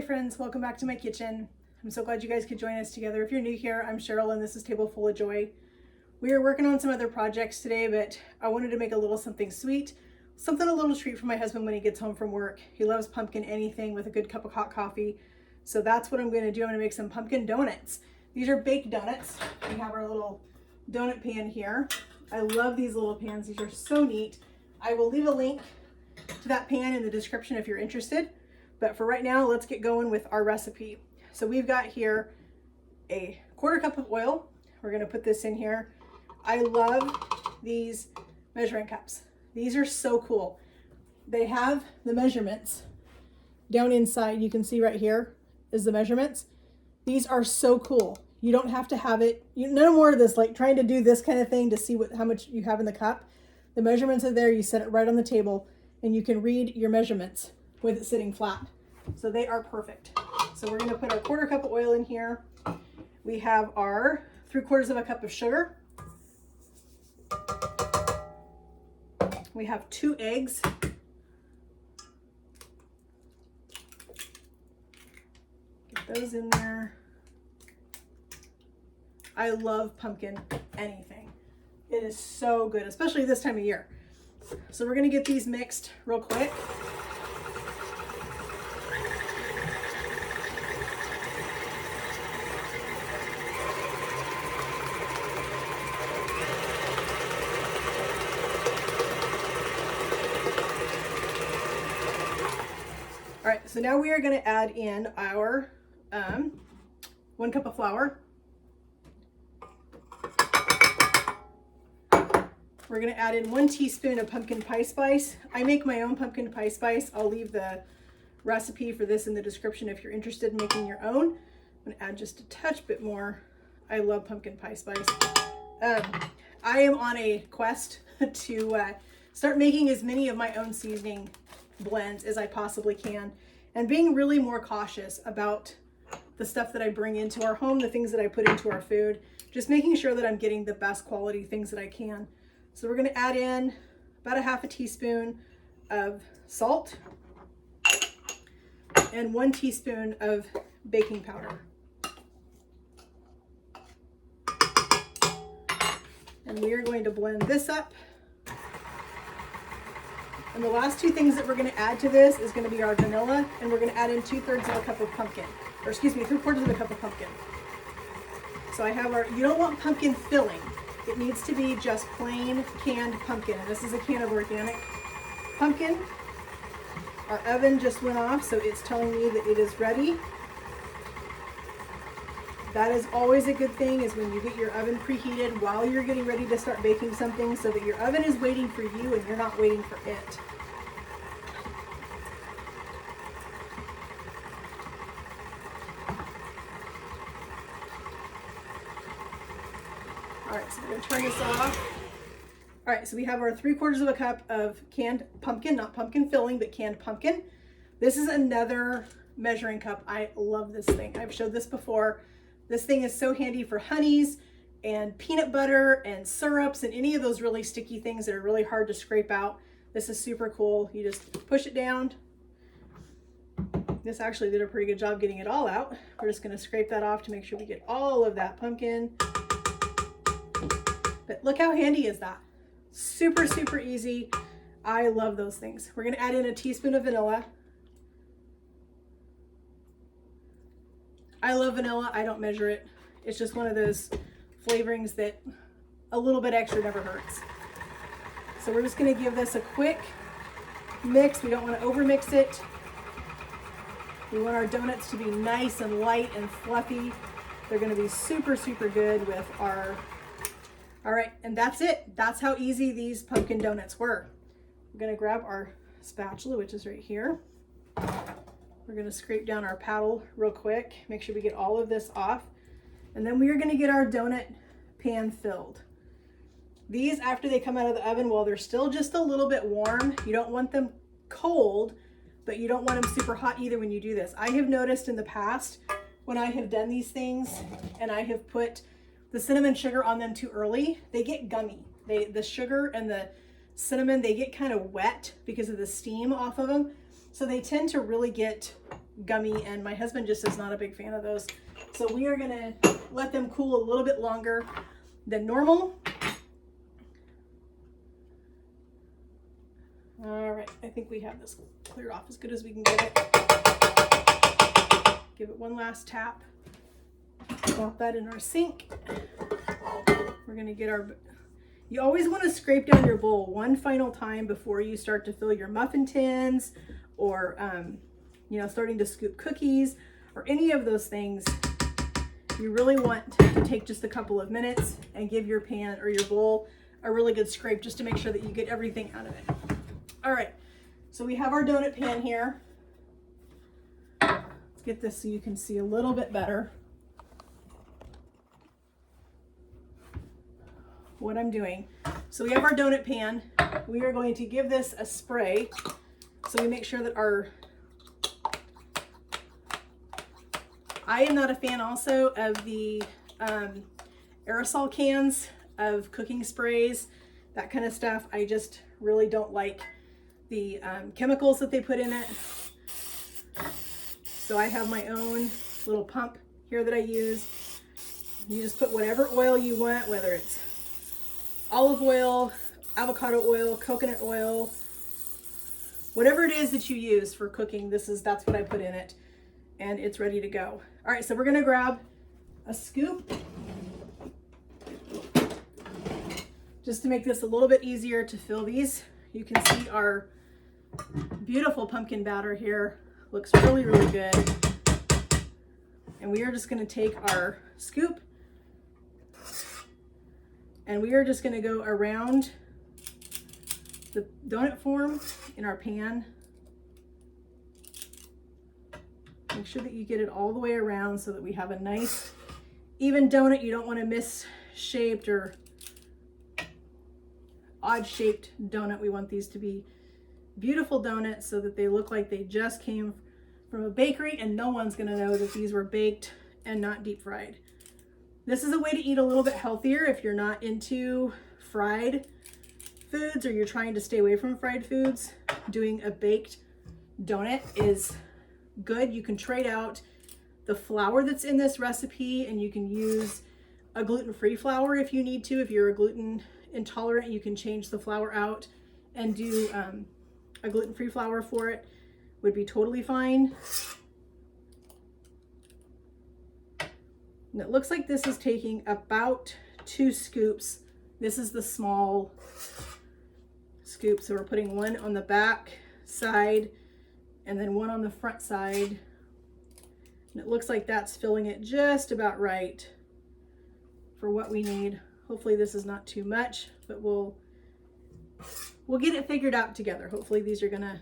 Hi friends, welcome back to my kitchen. I'm so glad you guys could join us together. If you're new here, I'm Cheryl and this is Table Full of Joy. We are working on some other projects today, but I wanted to make a little something sweet, something a little treat for my husband when he gets home from work. He loves pumpkin anything with a good cup of hot coffee. So that's what I'm going to do. I'm going to make some pumpkin donuts. These are baked donuts. We have our little donut pan here. I love these little pans. These are so neat. I will leave a link to that pan in the description if you're interested. But for right now, let's get going with our recipe. So we've got here a 1/4 cup of oil. We're gonna put this in here. I love these measuring cups. These are so cool. They have the measurements down inside. You can see right here is the measurements. These are so cool. You don't have to have it, no more of this, like trying to do this kind of thing to see how much you have in the cup. The measurements are there. You set it right on the table and you can read your measurements with it sitting flat. So they are perfect. So we're going to put our 1/4 cup of oil in here. We have our 3/4 of a cup of sugar. We have 2 eggs. Get those in there. I love pumpkin anything. It is so good, especially this time of year. So we're going to get these mixed real quick. All right, so now we are going to add in our 1 cup of flour. We're going to add in 1 teaspoon of pumpkin pie spice. I make my own pumpkin pie spice. I'll leave the recipe for this in the description if you're interested in making your own. I'm going to add just a touch bit more. I love pumpkin pie spice. I am on a quest to start making as many of my own seasoning blends as I possibly can, and being really more cautious about the stuff that I bring into our home, the things that I put into our food, just making sure that I'm getting the best quality things that I can. So we're going to add in about a 1/2 teaspoon of salt and 1 teaspoon of baking powder. And we are going to blend this up. And the last 2 things that we're going to add to this is going to be our vanilla, and we're going to add in 2/3 of a cup of pumpkin, or excuse me, 3/4 of a cup of pumpkin. So I have our, you don't want pumpkin filling. It needs to be just plain canned pumpkin. And this is a can of organic pumpkin. Our oven just went off, so it's telling me that it is ready. That is always a good thing, is when you get your oven preheated while you're getting ready to start baking something, so that your oven is waiting for you and you're not waiting for it. All right, so we're gonna turn this off. All right, so we have our 3/4 of a cup of canned pumpkin, not pumpkin filling, but canned pumpkin. This is another measuring cup. I love this thing. I've showed this before. This thing is so handy for honeys and peanut butter and syrups and any of those really sticky things that are really hard to scrape out. This is super cool. You just push it down. This actually did a pretty good job getting it all out. We're just going to scrape that off to make sure we get all of that pumpkin. But look how handy is that? Super, super easy. I love those things. We're going to add in a teaspoon of vanilla. I love vanilla. I don't measure it. It's just one of those flavorings that a little bit extra never hurts. So we're just going to give this a quick mix. We don't want to overmix it. We want our donuts to be nice and light and fluffy. They're going to be super, super good with our... All right, and that's it. That's how easy these pumpkin donuts were. We're going to grab our spatula, which is right here. We're going to scrape down our paddle real quick, make sure we get all of this off. And then we are going to get our donut pan filled. These, after they come out of the oven, while they're still just a little bit warm, you don't want them cold, but you don't want them super hot either when you do this. I have noticed in the past when I have done these things and I have put the cinnamon sugar on them too early, they get gummy. The sugar and the cinnamon, they get kind of wet because of the steam off of them. So they tend to really get gummy, and my husband just is not a big fan of those. So we are gonna let them cool a little bit longer than normal. All right, I think we have this cleared off as good as we can get it. Give it one last tap. Drop that in our sink. We're gonna get our, you always want to scrape down your bowl one final time before you start to fill your muffin tins or, you know, starting to scoop cookies or any of those things. You really want to take just a couple of minutes and give your pan or your bowl a really good scrape just to make sure that you get everything out of it. All right, so we have our donut pan here. Let's get this so you can see a little bit better what I'm doing. So we have our donut pan. We are going to give this a spray. So we make sure that I am not a fan also of the aerosol cans of cooking sprays, that kind of stuff. I just really don't like the chemicals that they put in it. So I have my own little pump here that I use. You just put whatever oil you want, whether it's olive oil, avocado oil, coconut oil, whatever it is that you use for cooking, that's what I put in it, and it's ready to go. All right, so we're gonna grab a scoop just to make this a little bit easier to fill these. You can see our beautiful pumpkin batter here. Looks really, really good. And we are just gonna take our scoop and we are just gonna go around the donut form in our pan. Make sure that you get it all the way around so that we have a nice even donut. You don't want a misshaped or odd shaped donut. We want these to be beautiful donuts so that they look like they just came from a bakery and no one's gonna know that these were baked and not deep fried. This is a way to eat a little bit healthier if you're not into fried foods or you're trying to stay away from fried foods. Doing a baked donut is good. You can trade out the flour that's in this recipe and you can use a gluten-free flour if you need to. If you're a gluten intolerant, you can change the flour out and do a gluten-free flour for it. Would be totally fine. And it looks like this is taking about 2 scoops. This is the small scoop. So we're putting one on the back side and then one on the front side. And it looks like that's filling it just about right for what we need. Hopefully this is not too much, but we'll get it figured out together. Hopefully these are gonna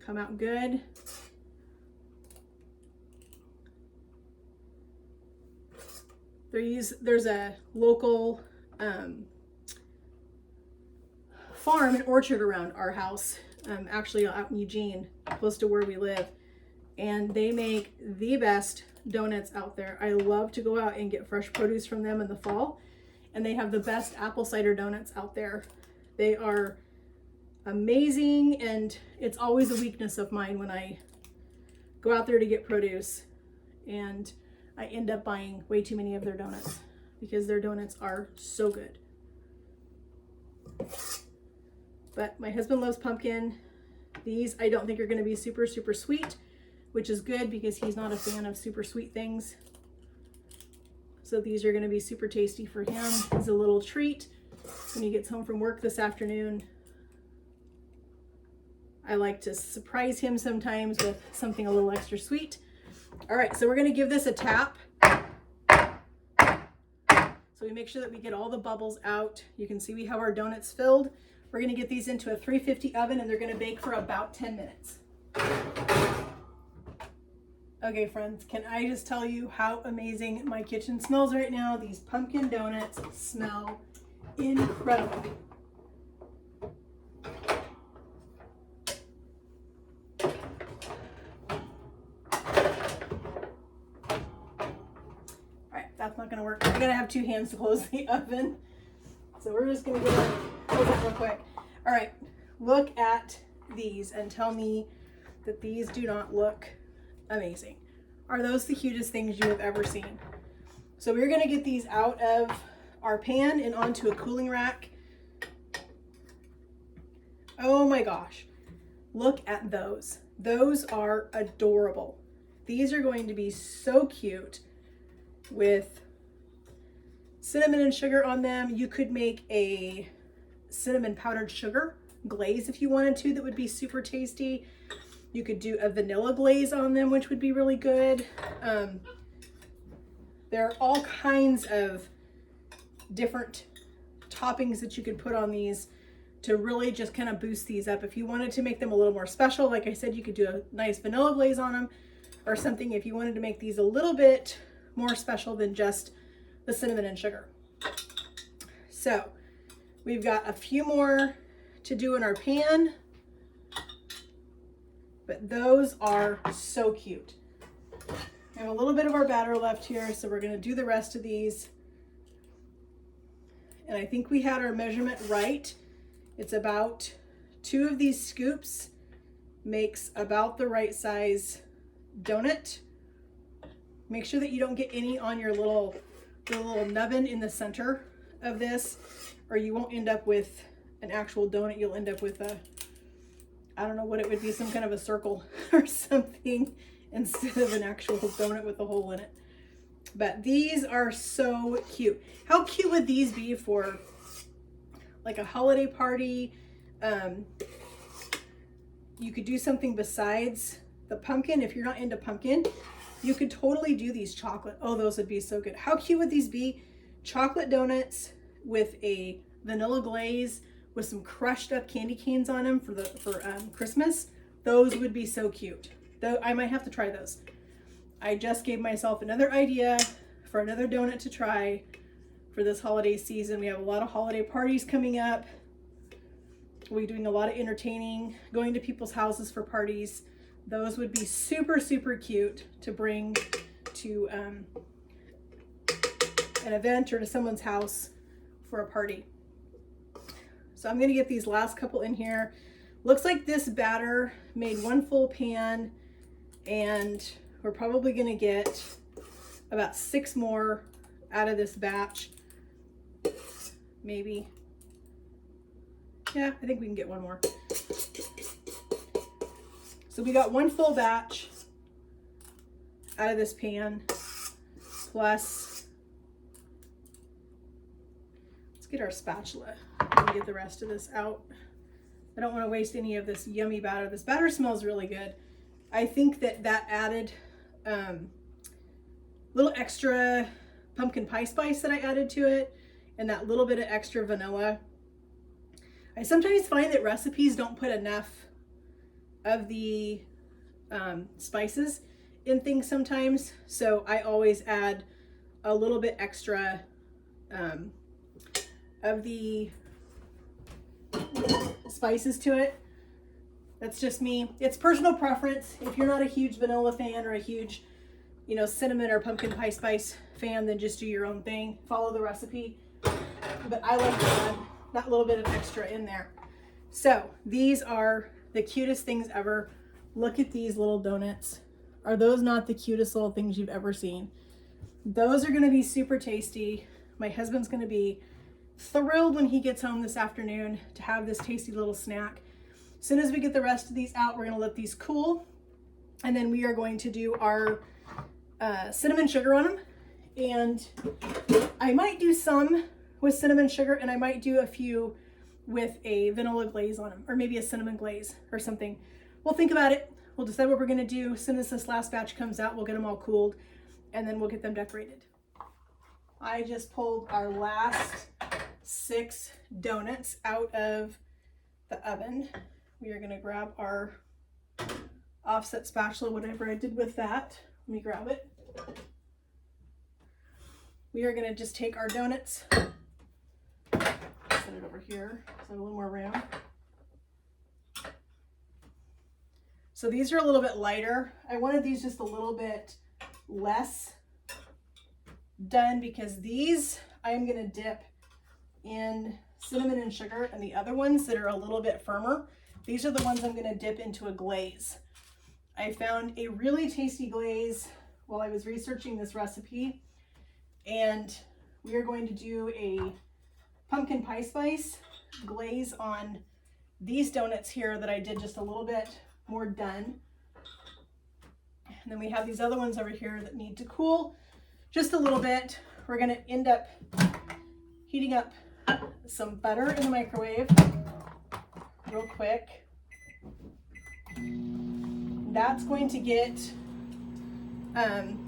come out good. There's a local farm and orchard around our house, actually out in Eugene, close to where we live, and they make the best donuts out there. I love to go out and get fresh produce from them in the fall, and they have the best apple cider donuts out there. They are amazing, and it's always a weakness of mine when I go out there to get produce and I end up buying way too many of their donuts because their donuts are so good. But my husband loves pumpkin. These I don't think are going to be super sweet, which is good because he's not a fan of super sweet things. So these are going to be super tasty for him as a little treat when he gets home from work this afternoon. I like to surprise him sometimes with something a little extra sweet. All right, so we're going to give this a tap. So we make sure that we get all the bubbles out. You can see we have our donuts filled. We're going to get these into a 350 oven and they're going to bake for about 10 minutes. Okay, friends, can I just tell you how amazing my kitchen smells right now? These pumpkin donuts smell incredible. That's not gonna work. I gotta have 2 hands to close the oven. So we're just gonna close it real quick. All right, look at these and tell me that these do not look amazing? Are those the cutest things you have ever seen? So we're gonna get these out of our pan and onto a cooling rack. Oh my gosh, look at those. Those are adorable. These are going to be so cute with cinnamon and sugar on them. You could make a cinnamon powdered sugar glaze if you wanted to, that would be super tasty. You could do a vanilla glaze on them, which would be really good. There are all kinds of different toppings that you could put on these to really just kind of boost these up. If you wanted to make them a little more special, like I said, you could do a nice vanilla glaze on them or something if you wanted to make these a little bit more special than just the cinnamon and sugar. So we've got a few more to do in our pan, but those are so cute. We have a little bit of our batter left here, so we're going to do the rest of these. And I think we had our measurement right. It's about 2 of these scoops makes about the right size donut. Make sure that you don't get any on your little nubbin in the center of this, or you won't end up with an actual donut. You'll end up with a, I don't know what it would be, some kind of a circle or something instead of an actual donut with a hole in it. But these are so cute. How cute would these be for like a holiday party? You could do something besides the pumpkin. If you're not into pumpkin, you could totally do these chocolate. Oh, those would be so good. How cute would these be? Chocolate donuts with a vanilla glaze with some crushed up candy canes on them for Christmas. Those would be so cute. Though I might have to try those. I just gave myself another idea for another donut to try for this holiday season. We have a lot of holiday parties coming up. We're doing a lot of entertaining, going to people's houses for parties. Those would be super, super cute to bring to an event or to someone's house for a party. So I'm gonna get these last couple in here. Looks like this batter made 1 full pan, and we're probably gonna get about 6 more out of this batch. Maybe. Yeah, I think we can get 1 more. So we got 1 full batch out of this pan, plus, let's get our spatula and get the rest of this out. I don't want to waste any of this yummy batter. This batter smells really good. I think that added little extra pumpkin pie spice that I added to it, and that little bit of extra vanilla. I sometimes find that recipes don't put enough of the spices in things sometimes, so I always add a little bit extra of the spices to it. That's just me. It's personal preference. If you're not a huge vanilla fan or a huge, cinnamon or pumpkin pie spice fan, then just do your own thing. Follow the recipe. But I like to add that little bit of extra in there. So these are the cutest things ever. Look at these little donuts. Are those not the cutest little things you've ever seen? Those are going to be super tasty. My husband's going to be thrilled when he gets home this afternoon to have this tasty little snack. As soon as we get the rest of these out, we're going to let these cool, and then we are going to do our cinnamon sugar on them. And I might do some with cinnamon sugar, and I might do a few with a vanilla glaze on them, or maybe a cinnamon glaze or something. We'll think about it. We'll decide what we're going to do. As soon as this last batch comes out, we'll get them all cooled, and then we'll get them decorated. I just pulled our last 6 donuts out of the oven. We are going to grab our offset spatula, whatever I did with that. Let me grab it. We are going to just take our donuts, set it over here so I have a little more room. So these are a little bit lighter. I wanted these just a little bit less done because these I am going to dip in cinnamon and sugar, and the other ones that are a little bit firmer, these are the ones I'm going to dip into a glaze. I found a really tasty glaze while I was researching this recipe, and we are going to do a pumpkin pie spice glaze on these donuts here that I did just a little bit more done. And then we have these other ones over here that need to cool just a little bit. We're going to end up heating up some butter in the microwave real quick. That's going to get,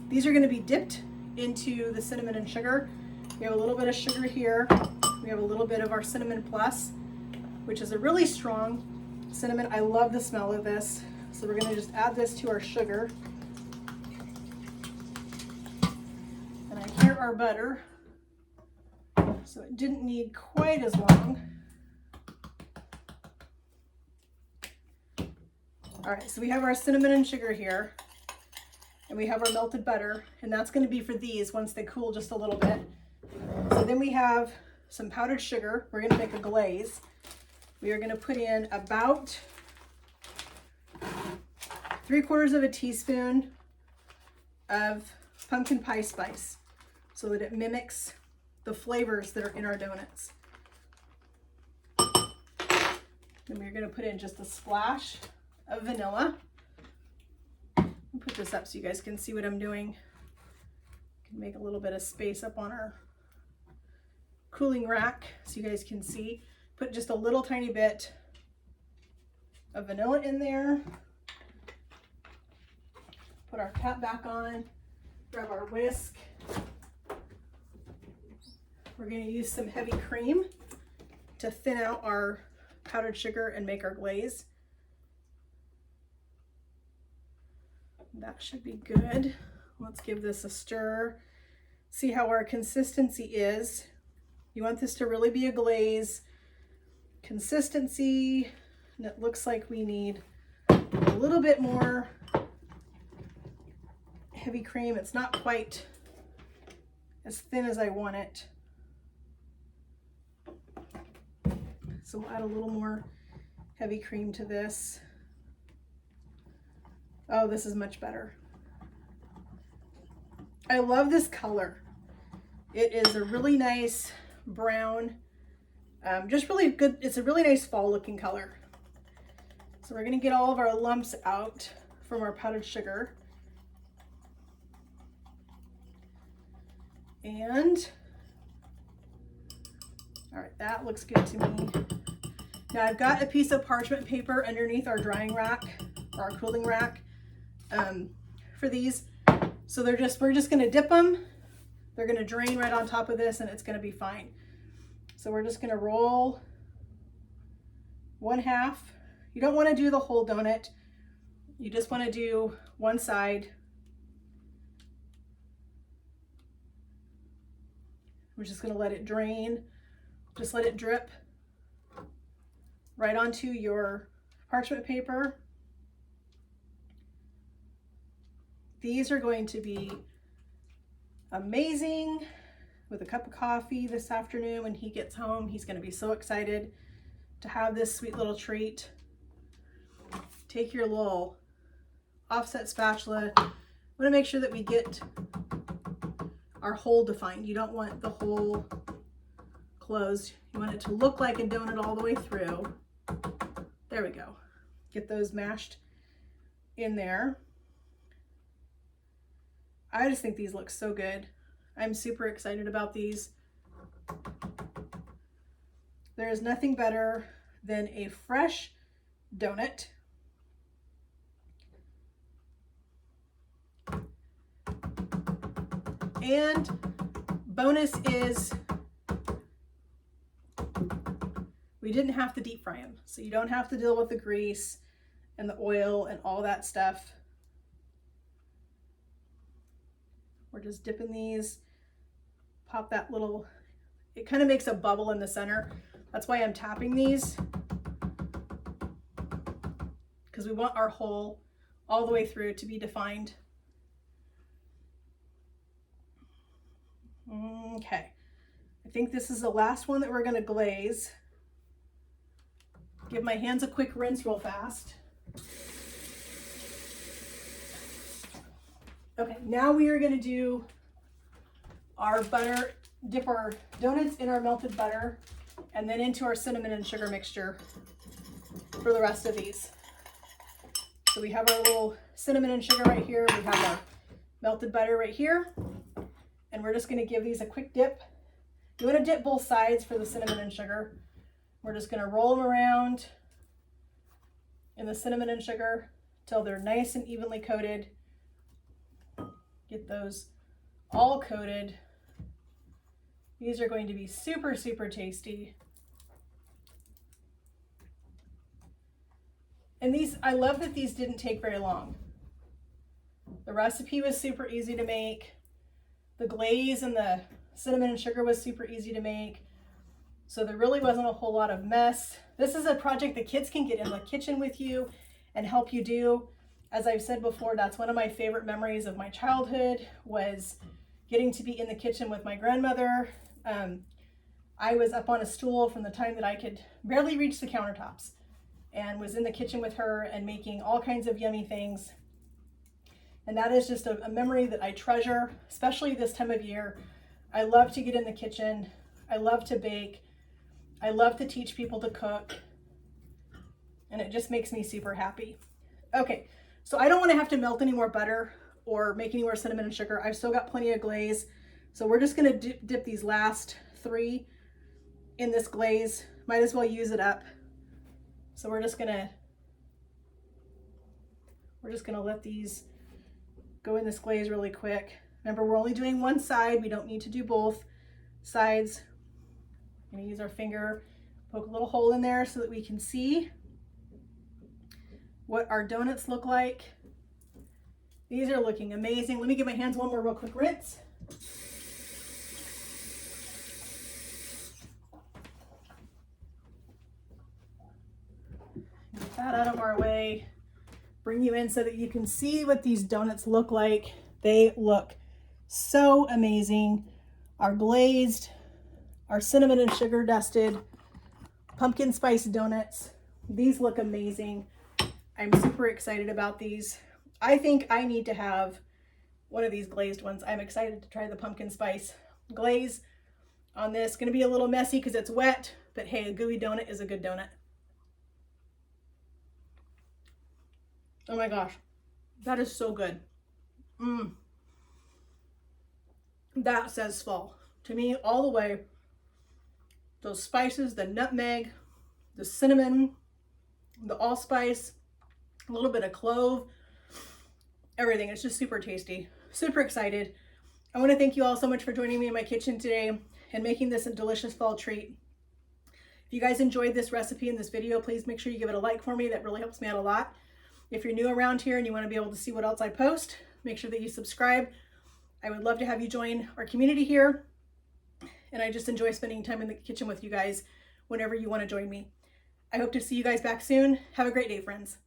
these are going to be dipped into the cinnamon and sugar. We have a little bit of sugar here. We have a little bit of our cinnamon plus, which is a really strong cinnamon. I love the smell of this. So we're going to just add this to our sugar. And I hear our butter. So it didn't need quite as long. All right, so we have our cinnamon and sugar here, and we have our melted butter, and that's going to be for these once they cool just a little bit. So then we have some powdered sugar. We're going to make a glaze. We are going to put in about 3/4 of a teaspoon of pumpkin pie spice so that it mimics the flavors that are in our donuts. Then we're going to put in just a splash of vanilla. I'll put this up so you guys can see what I'm doing. Can make a little bit of space up on our cooling rack so you guys can see. Put just a little tiny bit of vanilla in there. Put our cap back on. Grab our whisk. We're going to use some heavy cream to thin out our powdered sugar and make our glaze. That should be good. Let's give this a stir. See how our consistency is. You want this to really be a glaze consistency, and it looks like we need a little bit more heavy cream. It's not quite as thin as I want it. So we'll add a little more heavy cream to this. Oh, this is much better. I love this color. It is a really nice brown, just really good. It's a really nice fall looking color. So we're gonna get all of our lumps out from our powdered sugar. And, all right, that looks good to me. Now I've got a piece of parchment paper underneath our drying rack, or our cooling rack, for these. So we're just gonna dip them. They're gonna drain right on top of this and it's gonna be fine. So we're just gonna roll 1/2. You don't wanna do the whole donut. You just wanna do one side. We're just gonna let it drain. Just let it drip right onto your parchment paper. These are going to be amazing with a cup of coffee this afternoon when he gets home. He's going to be so excited to have this sweet little treat. Take your little offset spatula. I want to make sure that we get our hole defined. You don't want the hole closed. You want it to look like a donut all the way through. There we go. Get those mashed in there. I just think these look so good. I'm super excited about these. There is nothing better than a fresh donut. And bonus is we didn't have to deep fry them. So you don't have to deal with the grease and the oil and all that stuff. We're just dipping these, pop that little, it kind of makes a bubble in the center. That's why I'm tapping these, because we want our hole all the way through to be defined. Okay, I think this is the last one that we're gonna glaze. Give my hands a quick rinse real fast. Okay, now we are going to do our butter, dip our donuts in our melted butter and then into our cinnamon and sugar mixture for the rest of these. So we have our little cinnamon and sugar right here. We have our melted butter right here. And we're just going to give these a quick dip. You want to dip both sides for the cinnamon and sugar. We're just going to roll them around in the cinnamon and sugar till they're nice and evenly coated. Get those all coated. These are going to be super, super tasty. And these, I love that these didn't take very long. The recipe was super easy to make. The glaze and the cinnamon and sugar was super easy to make. So there really wasn't a whole lot of mess. This is a project the kids can get in the kitchen with you and help you do. As I've said before, that's one of my favorite memories of my childhood, was getting to be in the kitchen with my grandmother. I was up on a stool from the time that I could barely reach the countertops, and was in the kitchen with her and making all kinds of yummy things. And that is just a memory that I treasure, especially this time of year. I love to get in the kitchen. I love to bake. I love to teach people to cook. And it just makes me super happy. Okay, so I don't want to have to melt any more butter or make any more cinnamon and sugar. I've still got plenty of glaze. So we're just going to dip these last 3 in this glaze. Might as well use it up. So we're just gonna let these go in this glaze really quick. Remember, we're only doing one side. We don't need to do both sides. I'm gonna use our finger, poke a little hole in there so that we can see what our donuts look like. These are looking amazing. Let me give my hands one more real quick rinse. Get that out of our way. Bring you in so that you can see what these donuts look like. They look so amazing. Our glazed, our cinnamon and sugar dusted pumpkin spice donuts. These look amazing. I'm super excited about these. I think I need to have one of these glazed ones. I'm excited to try the pumpkin spice glaze on this. Gonna be a little messy because it's wet, but hey, a gooey donut is a good donut. Oh my gosh, that is so good. That says fall to me all the way. Those spices, the nutmeg, the cinnamon, the allspice, a little bit of clove, everything. It's just super tasty. Super excited. I want to thank you all so much for joining me in my kitchen today and making this a delicious fall treat. If you guys enjoyed this recipe and this video, please make sure you give it a like for me. That really helps me out a lot. If you're new around here and you want to be able to see what else I post, make sure that you subscribe. I would love to have you join our community here. And I just enjoy spending time in the kitchen with you guys whenever you want to join me. I hope to see you guys back soon. Have a great day, friends.